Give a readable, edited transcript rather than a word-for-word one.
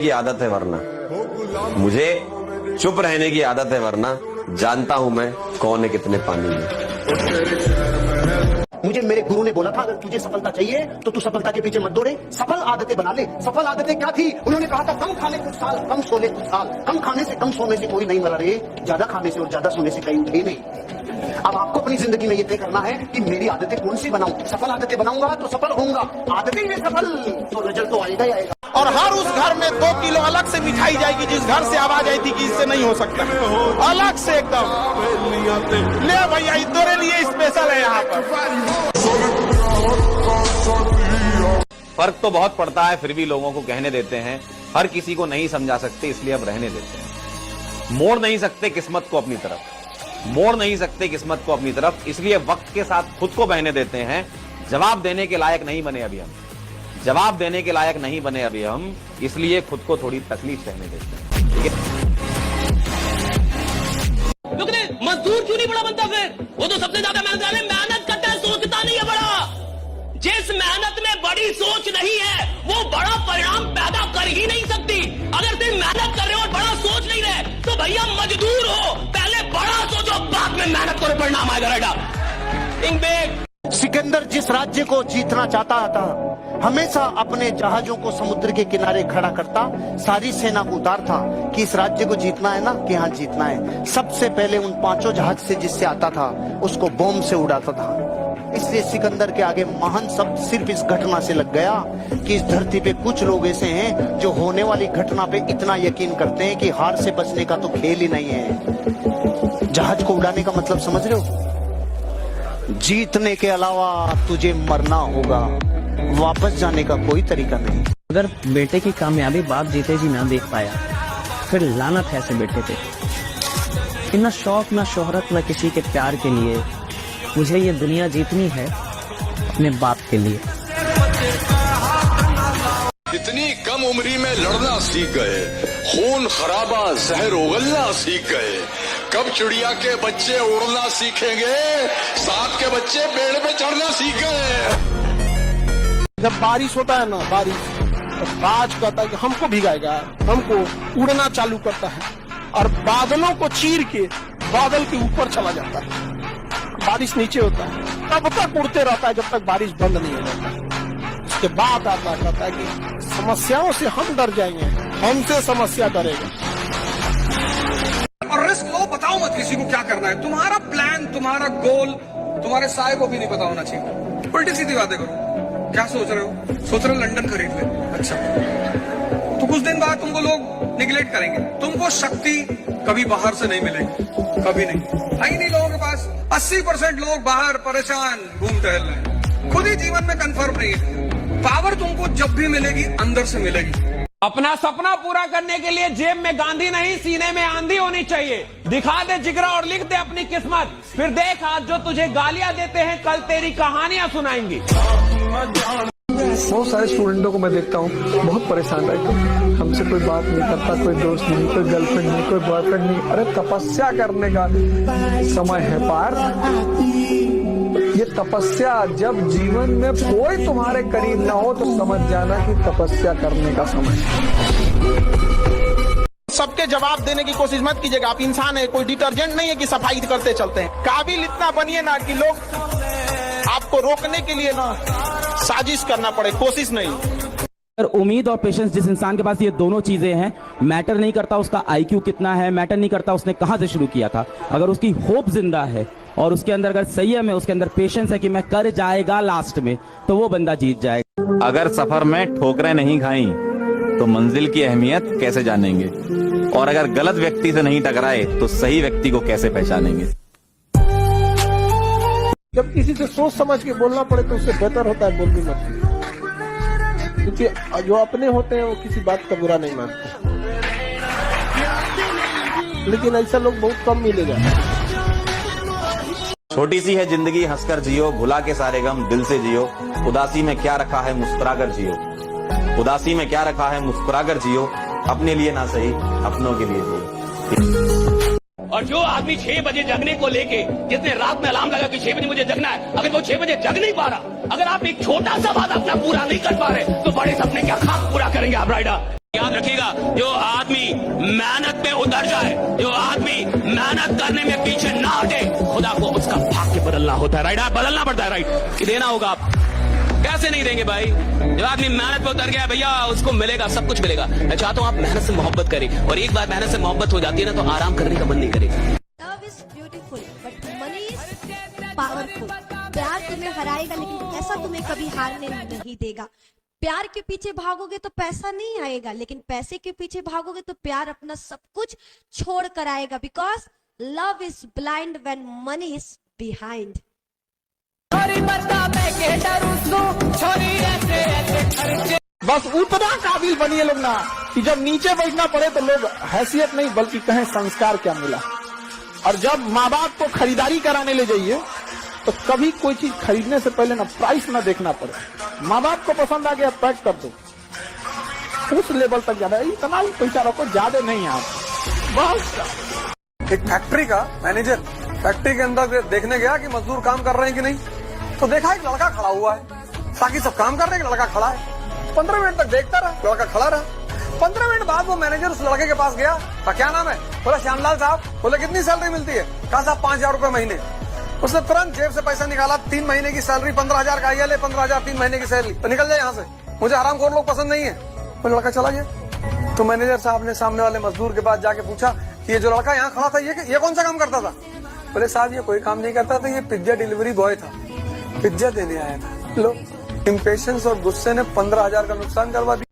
की आदत है वरना मुझे चुप रहने की आदत है, वरना जानता हूं मैं कौन है कितने पानी में। मुझे मेरे गुरु ने बोला था अगर तुझे सफलता चाहिए तो तू सफलता के पीछे मत दौड़े, सफल आदतें बना ले। सफल आदतें क्या थी? उन्होंने कहा था कम खाने कुछ साल, कम सोने कुछ साल। कम खाने से कम सोने से कोई नहीं मरा रे, ज्यादा खाने से और ज्यादा सोने से कहीं उठे नहीं। अब आपको अपनी जिंदगी में ये तय करना है कि मेरी आदतें कौन सी बनाऊं। सफल आदतें बनाऊंगा तो सफल होऊंगा, आदतें में सफल तो रिजल्ट तो आएगा ही आएगा। और हर उस घर में 2 किलो अलग से मिठाई जाएगी जिस घर से आवाज आई थी कि इससे नहीं हो सकता, अलग से एकदम। ले भैया तेरे लिए स्पेशल है यहाँ पर। फर्क तो बहुत पड़ता है, फिर भी लोगों को कहने देते हैं। हर किसी को नहीं समझा सकते, इसलिए अब रहने देते हैं। मोड़ नहीं सकते किस्मत को अपनी तरफ, मोड़ नहीं सकते किस्मत को अपनी तरफ, इसलिए वक्त के साथ खुद को बहने देते हैं। जवाब देने के लायक नहीं बने अभी हम, जवाब देने के लायक नहीं बने अभी हम, इसलिए खुद को थोड़ी तकलीफ सहने देते हैं। मजदूर क्यों नहीं बड़ा बनता? फिर वो तो सबसे ज्यादा मेहनत करता है, सोचता नहीं है बड़ा। जिस मेहनत में बड़ी सोच नहीं है वो बड़ा परिणाम पैदा कर ही नहीं सकती। अगर तुम मेहनत कर रहे हो और बड़ा सोच नहीं रहे तो भैया मजदूर हो, पहले बड़ा सोचो बाद में मेहनत करो, परिणाम आएगा। सिकंदर जिस राज्य को जीतना चाहता था हमेशा अपने जहाजों को समुद्र के किनारे खड़ा करता, सारी सेना को उतारता कि इस राज्य को जीतना है ना, कि हाँ जीतना है। सबसे पहले उन 5 जहाज से जिससे आता था उसको बॉम्ब से उड़ाता था। इसलिए सिकंदर के आगे महान शब्द सिर्फ इस घटना से लग गया कि इस धरती पे कुछ लोग ऐसे हैं जो होने वाली घटना पे इतना यकीन करते हैं कि हार से बचने का तो खेल ही नहीं है। जहाज को उड़ाने का मतलब समझ रहे हो? जीतने के अलावा तुझे मरना होगा, वापस जाने का कोई तरीका नहीं। अगर बेटे की कामयाबी बाप जीते जी ना देख पाया फिर लानत है ऐसे बेटे पे। इतना शौक ना शोहरत ना किसी के प्यार के लिए, मुझे ये दुनिया जीतनी है अपने बाप के लिए। इतनी कम उम्री में लड़ना सीख गए, खून खराबा जहर उगलना सीख गए। कब चिड़िया के बच्चे उड़ना सीखेंगे, सांप के बच्चे पेड़ पे चढ़ना सीख गए। जब बारिश होता है ना, बारिश तो बाज कहता है कि हमको भिगाएगा, हमको उड़ना चालू करता है और बादलों को चीर के बादल के ऊपर चला जाता है। बारिश नीचे होता है तब तक उड़ते रहता है जब तक बारिश बंद नहीं हो जाता। उसके बाद आता कहता है कि समस्याओं से हम डर जाएंगे, हमसे समस्या डरेगा। और रिस्क लो, बताओ मत किसी को क्या करना है। तुम्हारा प्लान, तुम्हारा गोल तुम्हारे साय को भी नहीं पता होना चाहिए। उल्टी सीधी बातें करो। क्या सोच रहे हो? सोच रहे हो लंदन खरीद ले, अच्छा तो कुछ दिन बाद तुमको लोग निगलेक्ट करेंगे। तुमको शक्ति कभी बाहर से नहीं मिलेगी, कभी नहीं। है ही नहीं लोगों के पास। 80% लोग बाहर परेशान घूम टहल रहे हैं, खुद ही जीवन में कंफर्म नहीं है। पावर तुमको जब भी मिलेगी अंदर से मिलेगी। अपना सपना पूरा करने के लिए जेब में गांधी नहीं सीने में आंधी होनी चाहिए। दिखा दे जिगरा और लिख दे अपनी किस्मत, फिर देख आज जो तुझे गालियां देते हैं कल तेरी कहानियां सुनाएंगी। बहुत सारे स्टूडेंटों को मैं देखता हूँ बहुत परेशान रहते हैं, हमसे कोई बात नहीं करता, कोई दोस्त नहीं, कोई गर्लफ्रेंड नहीं, कोई बॉयफ्रेंड नहीं। अरे तपस्या करने का समय है पार। ये तपस्या, जब जीवन में कोई तुम्हारे करीब ना हो तो समझ जाना कि तपस्या करने का समय है। सबके जवाब देने की कोशिश मत कीजिएगा। आप इंसान है, कोई डिटर्जेंट नहीं है कि सफाई करते चलते हैं। काबिल इतना बनिए ना कि लोग आपको रोकने के लिए ना साजिश करना पड़े, कोशिश नहीं। उम्मीद और पेशेंस जिस इंसान के पास ये दोनों चीजें हैं, मैटर नहीं करता उसका आईक्यू कितना है, मैटर नहीं करता उसने कहां से शुरू किया था। अगर उसकी होप जिंदा है और उसके अंदर अगर संयम है, उसके अंदर पेशेंस है कि मैं कर जाएगा लास्ट में, तो वो बंदा जीत जाएगा। अगर सफर में ठोकरें नहीं खाई तो मंजिल की अहमियत कैसे जानेंगे, और अगर गलत व्यक्ति से नहीं टकराए तो सही व्यक्ति को कैसे पहचानेंगे। जब किसी से सोच समझ के बोलना पड़े तो उससे बेहतर होता है बोल भी मत, क्योंकि जो अपने होते हैं वो किसी बात का बुरा नहीं मानते। लेकिन ऐसा लोग बहुत कम मिलेगा। छोटी सी है जिंदगी, हंसकर जियो, भुला के सारे गम दिल से जियो। उदासी में क्या रखा है मुस्कुरा कर जियो, उदासी में क्या रखा है मुस्कुरा कर जियो। अपने लिए ना सही अपनों के लिए जियो। और जो आदमी 6 बजे जगने को लेके, जिसने रात में अलार्म लगा कि 6 बजे मुझे जगना है, अगर वो 6 बजे जग नहीं पा रहा, अगर आप एक छोटा सा बात अपना पूरा नहीं कर पा रहे तो बड़े सपने क्या खाक पूरा करेंगे आप राइडर। याद रखिएगा, जो आदमी मेहनत में उतर जाए, जो आदमी मेहनत करने में पीछे ना हटे, खुदा को उसका भाग्य बदलना होता है। राइट, बदलना पड़ता है। राइट, कि देना होगा। आप कैसे नहीं देंगे भाई? जब आदमी मेहनत पे उतर गया भैया, उसको मिलेगा, सब कुछ मिलेगा। मैं चाहता हूँ आप मेहनत से मोहब्बत करें, और एक बार मेहनत से मोहब्बत हो जाती है ना, तो आराम करने का मन नहीं करेगा। Love is beautiful but money is powerful. प्यार तुम्हें हराएगा लेकिन पैसा तुम्हें कभी हारने नहीं देगा। प्यार के पीछे भागोगे तो पैसा नहीं आएगा, लेकिन पैसे के पीछे भागोगे तो प्यार अपना सब कुछ छोड़ कर आएगा। Because love is blind when money is behind. बस उतना काबिल बनिए लोग ना कि जब नीचे बैठना पड़े तो लोग हैसियत नहीं बल्कि कहें संस्कार क्या मिला। और जब माँ बाप को खरीदारी कराने ले जाइए तो कभी कोई चीज खरीदने से पहले ना प्राइस ना देखना पड़े। माँ बाप को पसंद आ गया पैक कर दो, उस लेवल तक ज्यादा, इतना ही पैसा रखो, ज्यादा नहीं आप बस। एक फैक्ट्री का मैनेजर फैक्ट्री के अंदर देखने गया कि मजदूर काम कर रहे हैं कि नहीं, तो देखा एक लड़का खड़ा हुआ है, ताकि सब काम कर रहे हैं, एक लड़का खड़ा है। 15 मिनट तक देखता रहा, लड़का खड़ा रहा। 15 मिनट बाद वो मैनेजर उस लड़के के पास गया, तो क्या नाम है? बोला श्यामलाल साहब। बोले कितनी सैलरी मिलती है? कहा साहब 5,000 रुपए महीने। उसने तुरंत जेब से पैसा निकाला, 3 महीने की सैलरी 15,000 का, ले 15,000 3 महीने की सैलरी, तो निकल जाए यहाँ से, मुझे हरामखोर लोग पसंद नहीं है। वो लड़का चला गया। तो मैनेजर साहब ने सामने वाले मजदूर के पास जाके पूछा कि ये जो लड़का यहाँ खड़ा था ये कौन सा काम करता था? बोले साहब ये कोई काम नहीं करता था, ये पिज्जा डिलीवरी बॉय था, पिज्जा देने आया था। लो, इम्पेशंस और गुस्से ने 15,000 का नुकसान करवा दिया।